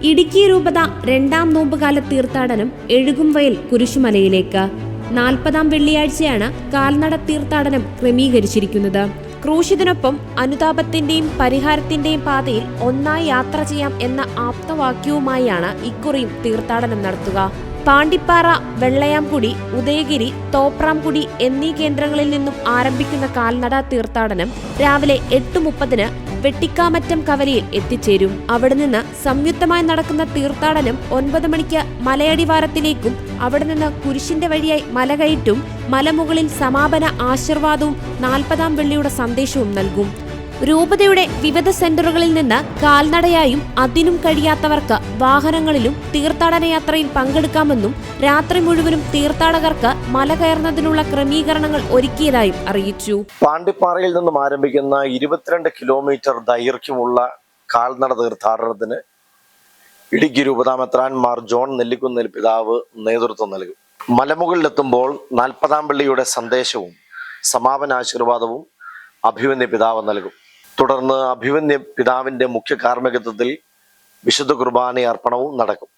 ഇടുക്കി രൂപത രണ്ടാം നോമ്പുകാല തീർത്ഥാടനം എഴുകുംവയൽ കുരിശുമലയിലേക്ക് 40-ാം വെള്ളിയാഴ്ചയാണ് കാൽനട തീർത്ഥാടനം ക്രമീകരിച്ചിരിക്കുന്നത്. ക്രൂശിതനൊപ്പം അനുതാപത്തിന്റെയും പരിഹാരത്തിന്റെയും പാതയിൽ ഒന്നായി യാത്ര ചെയ്യാം എന്ന ആപ്തവാക്യവുമായാണ് ഇക്കുറിയും തീർത്ഥാടനം നടത്തുക. പാണ്ടിപ്പാറ, വെള്ളയാംകുടി, ഉദയഗിരി, തോപ്രാംകുടി എന്നീ കേന്ദ്രങ്ങളിൽ നിന്നും ആരംഭിക്കുന്ന കാൽനട തീർത്ഥാടനം രാവിലെ 8:30 വെട്ടിക്കാമറ്റം കവലയിൽ എത്തിച്ചേരും. അവിടെ നിന്ന് സംയുക്തമായി നടക്കുന്ന തീർത്ഥാടനം 9 മണിക്ക് മലയടിവാരത്തിലേക്കും അവിടെ നിന്ന് കുരിശിന്റെ വഴിയായി മലകയറ്റും മലമുകളിൽ സമാപന ആശീർവാദവും 40-ാം വെള്ളിയുടെ സന്ദേശവും നൽകും. രൂപതയുടെ വിവിധ സെന്ററുകളിൽ നിന്ന് കാൽനടയായും അതിനും കഴിയാത്തവർക്ക് വാഹനങ്ങളിലും തീർത്ഥാടന യാത്രയിൽ പങ്കെടുക്കാമെന്നും രാത്രി മുഴുവനും തീർത്ഥാടകർക്ക് മല കയറുന്നതിനുള്ള ക്രമീകരണങ്ങൾ ഒരുക്കിയതായും അറിയിച്ചു. പാണ്ടിപ്പാറയിൽ നിന്നും ആരംഭിക്കുന്ന 22 കിലോമീറ്റർ ദൈർഘ്യമുള്ള കാൽനട തീർത്ഥാടനത്തിന് ഇടുക്കി രൂപതാമെത്രാൻ മാർ ജോൺ നെല്ലിക്കുന്നേൽ പിതാവ് നേതൃത്വം നൽകും. മലമുകളിലെത്തുമ്പോൾ 40-ാം വെള്ളിയുടെ സന്ദേശവും സമാപനാശീർവാദവും അഭിമന്യ പിതാവ് നൽകും. തുടർന്ന് അഭിമന്യ പിതാവിന്റെ മുഖ്യ കാർമ്മികത്വത്തിൽ വിശുദ്ധ കുർബാന അർപ്പണവും നടക്കും.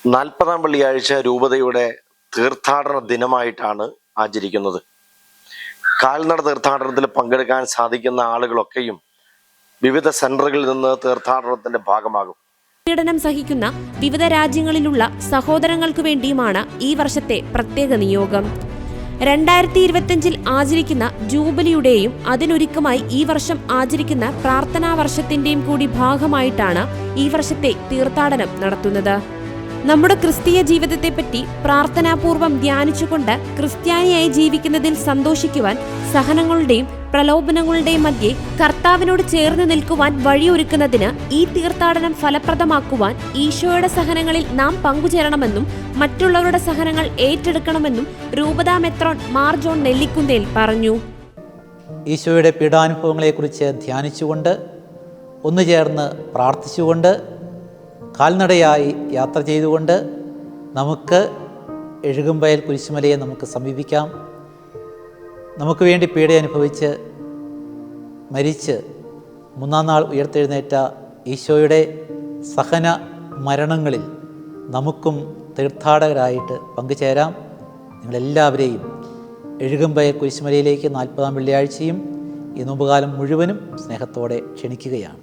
40-ാം വെള്ളിയാഴ്ച രൂപതയുടെ തീർത്ഥാടന ദിനമായിട്ടാണ് ആചരിക്കുന്നത്. കാൽനട തീർത്ഥാടനത്തിൽ പങ്കെടുക്കാൻ സാധിക്കുന്ന ആളുകളൊക്കെയും വിവിധ സെന്ററുകളിൽ നിന്ന് തീർത്ഥാടനത്തിന്റെ ഭാഗമാകും. പീഡനം സഹിക്കുന്ന വിവിധ രാജ്യങ്ങളിലുള്ള സഹോദരങ്ങൾക്ക് വേണ്ടിയുമാണ് ഈ വർഷത്തെ പ്രത്യേക നിയോഗം. 2025 ആചരിക്കുന്ന ജൂബിലിയുടെയും അതിനൊരുക്കമായി ഈ വർഷം ആചരിക്കുന്ന പ്രാർത്ഥനാ വർഷത്തിന്റെയും കൂടി ഭാഗമായിട്ടാണ് ഈ വർഷത്തെ തീർത്ഥാടനം നടത്തുന്നത്. നമ്മുടെ ക്രിസ്തീയ ജീവിതത്തെപ്പറ്റി പ്രാർത്ഥനാപൂർവം ധ്യാനിച്ചുകൊണ്ട് ക്രിസ്ത്യാനിയായി ജീവിക്കുന്നതിൽ സന്തോഷിക്കുവാൻ സഹനങ്ങളുടെയും പ്രലോഭനങ്ങളുടെയും മധ്യേ കർത്താവിനോട് ചേർന്ന് നിൽക്കുവാൻ വഴിയൊരുക്കുന്നതിന് ഈ തീർത്ഥാടനം ഫലപ്രദമാക്കുവാൻ ഈശോയുടെ സഹനങ്ങളിൽ നാം പങ്കുചേരണമെന്നും മറ്റുള്ളവരുടെ സഹനങ്ങൾ ഏറ്റെടുക്കണമെന്നും രൂപതാ മെത്രോൻ മാർ ജോൺ നെല്ലിക്കുന്നേൽ പറഞ്ഞു. ഈശോയുടെ പീഡാനുഭവങ്ങളെക്കുറിച്ച് ധ്യാനിച്ചുകൊണ്ട് ഒന്നുചേർന്ന് പ്രാർത്ഥിച്ചുകൊണ്ട് കാൽനടയായി യാത്ര ചെയ്തുകൊണ്ട് നമുക്ക് എഴുകുംവയൽ കുരിശുമലയെ നമുക്ക് സമീപിക്കാം. നമുക്ക് വേണ്ടി പീഡ അനുഭവിച്ച് മരിച്ച് 3-ാം നാൾ ഉയർത്തെഴുന്നേറ്റ ഈശോയുടെ സഹന മരണങ്ങളിൽ നമുക്കും തീർത്ഥാടകരായിട്ട് പങ്കുചേരാം. നിങ്ങളെല്ലാവരെയും എഴുകുംവയൽ കുരിശുമലയിലേക്ക് 40-ാം വെള്ളിയാഴ്ചയും ഈ നോമ്പുകാലം മുഴുവനും സ്നേഹത്തോടെ ക്ഷണിക്കുകയാണ്.